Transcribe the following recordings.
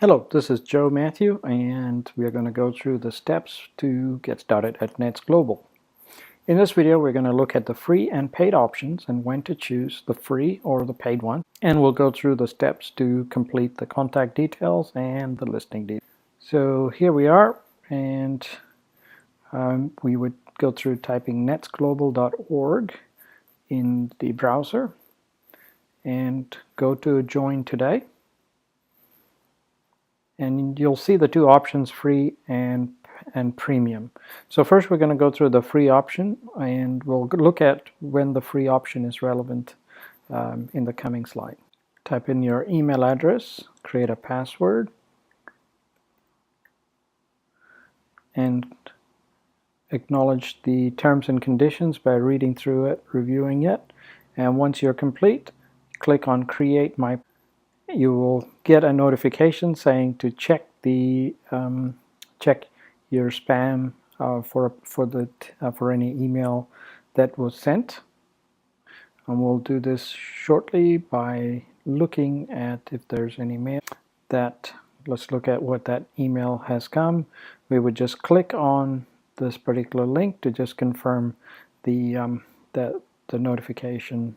Hello, this is Joe Matthew, and we are going to go through the steps to get started at NETZ Global. In this video, we're going to look at the free and paid options and when to choose the free or the paid one. And we'll go through the steps to complete the contact details and the listing details. So here we are, and we would go through typing netzglobal.org in the browser and go to Join Today. And you'll see the two options, free and premium. So first we're going to go through the free option, and we'll look at when the free option is relevant in the coming slide. Type in your email address, create a password, and acknowledge the terms and conditions by reading through it, reviewing it. And once you're complete, click on Create My. You will get a notification saying to check the check your spam for any email that was sent. And we'll do this shortly by looking at if there's any mail that. Let's look at what that email has come. We would just click on this particular link to just confirm the notification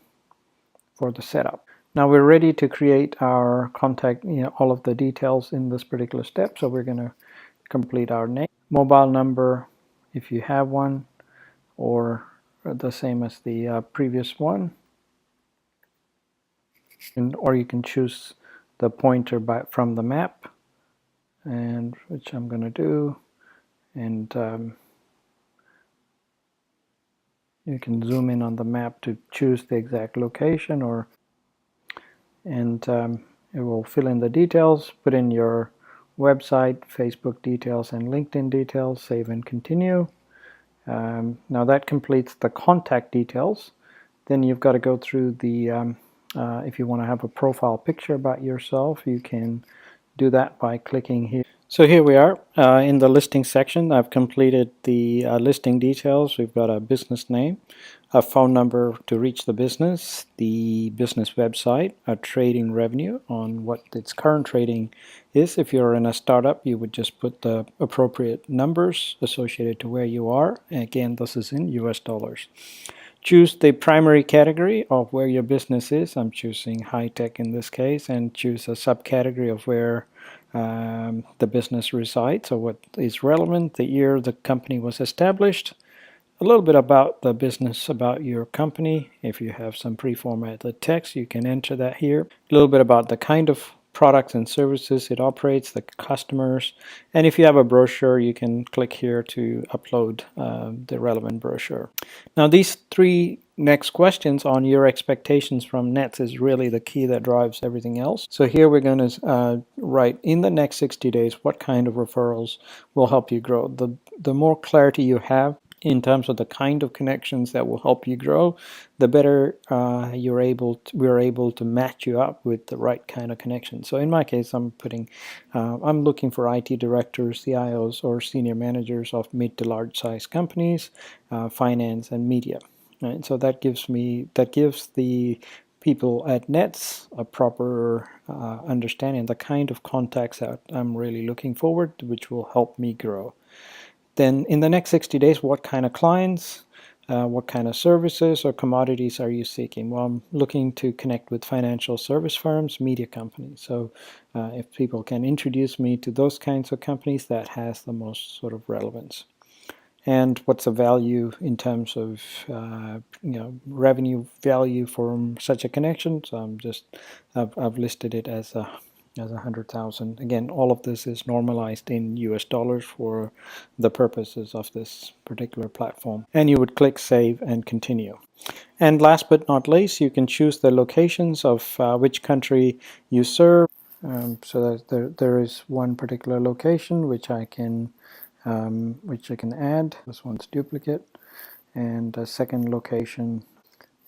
for the setup. Now we're ready to create our contact, all of the details in this particular step. So we're going to complete our name, mobile number, if you have one, or the same as the previous one. Or you can choose the pointer from the map, and which I'm going to do. And you can zoom in on the map to choose the exact location, and it will fill in the details, put in your website, Facebook details, and LinkedIn details, save and continue. Now that completes the contact details. Then you've got to go through the, if you want to have a profile picture about yourself, you can do that by clicking here. So here we are in the listing section. I've completed the listing details. We've got a business name, a phone number to reach the business website, a trading revenue on what its current trading is. If you're in a startup, you would just put the appropriate numbers associated to where you are. And again, this is in US dollars. Choose the primary category of where your business is. I'm choosing high tech in this case, and choose a subcategory of where the business resides, or what is relevant, the year the company was established, a little bit about the business, about your company. If you have some pre-formatted text, you can enter that here. A little bit about the kind of products and services it operates, the customers, and if you have a brochure, you can click here to upload the relevant brochure. Now these three next questions on your expectations from NETZ is really the key that drives everything else. So here we're going to write, in the next 60 days, what kind of referrals will help you grow. The more clarity you have in terms of the kind of connections that will help you grow, the better we're able to match you up with the right kind of connection. So in my case, I'm looking for IT directors, CIOs, or senior managers of mid to large size companies, finance and media. Right? So that gives the people at NETZ a proper understanding of the kind of contacts that I'm really looking forward to, which will help me grow. Then in the next 60 days, what kind of clients, what kind of services or commodities are you seeking? Well, I'm looking to connect with financial service firms, media companies. So if people can introduce me to those kinds of companies, that has the most sort of relevance. And what's the value in terms of revenue value from such a connection? So I've listed it as 100,000. Again, all of this is normalized in US dollars for the purposes of this particular platform. And you would click Save and Continue. And last but not least, you can choose the locations of which country you serve. So that there is one particular location which I can add. This one's duplicate, and a second location.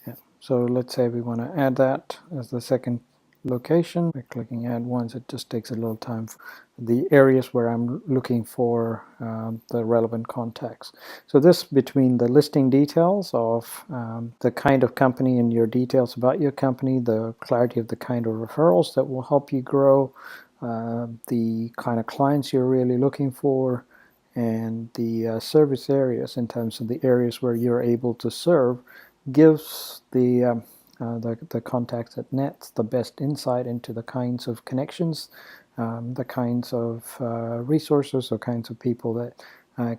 Yeah. So let's say we want to add that as the second location. By clicking Add Once, it just takes a little time. The areas where I'm looking for the relevant contacts. So this, between the listing details of the kind of company and your details about your company, the clarity of the kind of referrals that will help you grow, the kind of clients you're really looking for, and the service areas in terms of the areas where you're able to serve, gives the contacts at NETZ the best insight into the kinds of connections, the kinds of resources or kinds of people that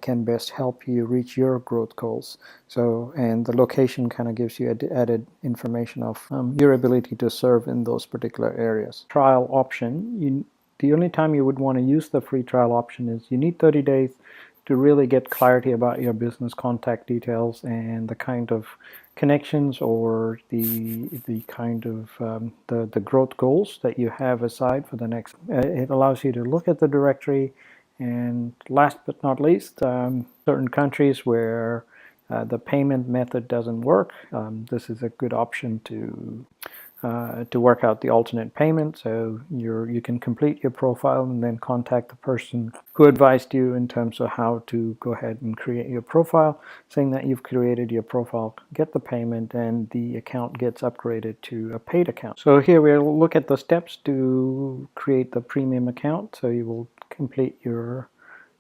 can best help you reach your growth goals. So, and the location kind of gives you added information of your ability to serve in those particular areas. Trial option, the only time you would want to use the free trial option is you need 30 days to really get clarity about your business contact details and the kind of connections or the kind of the growth goals that you have aside for the next. It allows you to look at the directory, and last but not least, certain countries where the payment method doesn't work, this is a good option to work out the alternate payment. So you can complete your profile and then contact the person who advised you in terms of how to go ahead and create your profile, saying that you've created your profile, get the payment, and the account gets upgraded to a paid account. So here we'll look at the steps to create the premium account. So you will complete your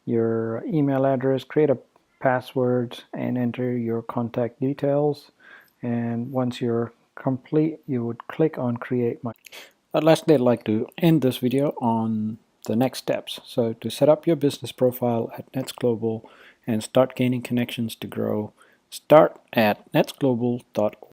email address, create a password, and enter your contact details. And once you're complete, you would click on create my. Lastly, I'd like to end this video on the next steps. So to set up your business profile at NETZ Global and start gaining connections to grow, start at netzglobal.org.